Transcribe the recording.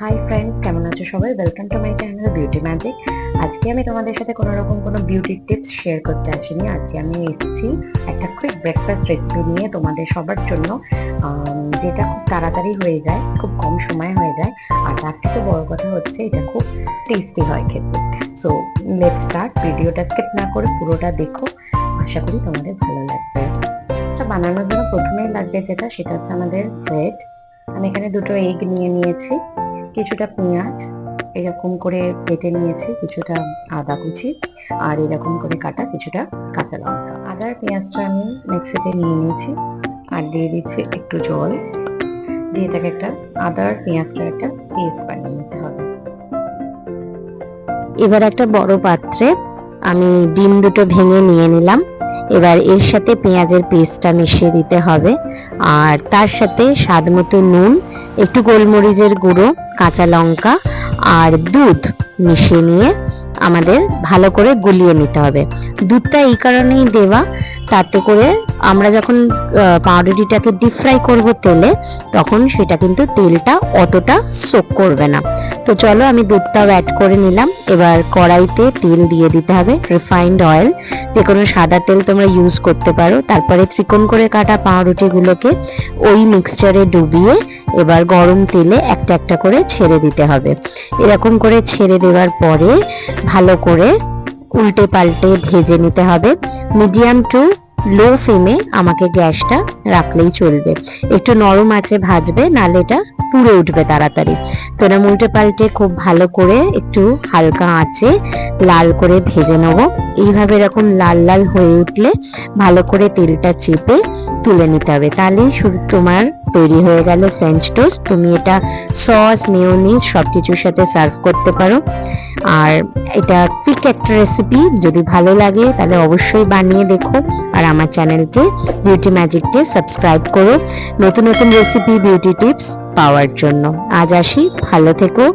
Hi friends, কেমন আছো সবাই? Welcome to my channel beauty magic. আজকে আমি তোমাদের সাথে কোনো রকম কোনো বিউটি টিপস শেয়ার করতে আসিনি। আজকে আমি এসেছি একটা কুইক ব্রেকফাস্ট রেসিপি নিয়ে তোমাদের সবার জন্য, যেটা খুব তাড়াতাড়ি হয়ে যায়, খুব কম সময়ে হয়ে যায়, আর তার থেকে বড় কথা হচ্ছে এটা খুব টেস্টি হয় খেতে। So let's start. ভিডিওটা স্কিপ না করে পুরোটা দেখো, আশা করি তোমাদের ভালো লাগবে। এটা বানানোর জন্য প্রথমেই লাগবে সেটা হচ্ছে আমাদের ব্রেড। আমি এখানে দুটো এগ নিয়ে নিয়েছি, কিছুটা পেঁয়াজ এরকম করে কেটে নিয়েছি, কিছুটা আদা কুচি, আর এরকম করে কাটা কিছুটা কাঁচা লঙ্কা। আদার পেঁয়াজটা আমি মিক্সিতে নিয়ে নিয়েছি, আর দিয়ে দিচ্ছি একটু জল, দিয়ে তাকে একটা আদার পেঁয়াজটা একটা পেস্ট বানিয়ে নিতে হবে। এবার একটা বড় পাত্রে আমি ডিম দুটো ভেঙে নিয়ে নিলাম। এবার এর সাথে পেঁয়াজের পেস্টটা মিশিয়ে দিতে হবে, আর তার সাথে স্বাদ মতো নুন, একটু গোলমরিচের গুঁড়ো, কাঁচা লঙ্কা আর দুধ মিশিয়ে নিয়ে আমাদের ভালো করে গুলিয়ে নিতে হবে। দুধটা এই কারণেই দেওয়া, তাতে করে আমরা যখন পাউরুটিটাকে ডিপ ফ্রাই করবো তেলে, তখন সেটা কিন্তু তেলটা অতটা সোক করবে না। তো চলো আমি দুধটাও অ্যাড করে নিলাম। এবার কড়াইতে তেল দিয়ে দিতে হবে, রিফাইন্ড অয়েল, যে কোনো সাদা তেল তোমরা ইউজ করতে পারো। তারপরে ত্রিকোণ করে কাটা পাউরুটিগুলোকে ওই মিক্সচারে ডুবিয়ে এবার গরম তেলে একটা একটা করে ছেড়ে দিতে হবে। এরকম করে ছেড়ে দেওয়ার পরে ভালো করে উল্টে পাল্টে ভেজে নিতে হবে। মিডিয়াম টু লো ফ্লেমে আমাকে গ্যাসটা রাখলেই চলবে। একটু নরম আঁচে ভাজবে, নাহলে এটা পুড়ে উঠবে তাড়াতাড়ি। তো এরকম উল্টে পাল্টে খুব ভালো করে একটু হালকা আঁচে লাল করে ভেজে নেবো। এইভাবে এরকম লাল লাল হয়ে উঠলে ভালো করে তেলটা চেপে তুলে নিতে হবে। তাহলেই শুধু তোমার তৈরি হয়ে গেল ফ্রেঞ্চ টোস্ট। তুমি এটা সস, মেয়োনিজ সবকিছুর সাথে সার্ভ করতে পারো। আর এটা কুইক একটা রেসিপি, যদি ভালো লাগে তাহলে অবশ্যই বানিয়ে দেখো। আর আমার চ্যানেলকে বিউটি ম্যাজিককে সাবস্ক্রাইব করো নতুন নতুন রেসিপি, বিউটি টিপস পাওয়ার জন্য। আজ আসি, ভালো থেকো।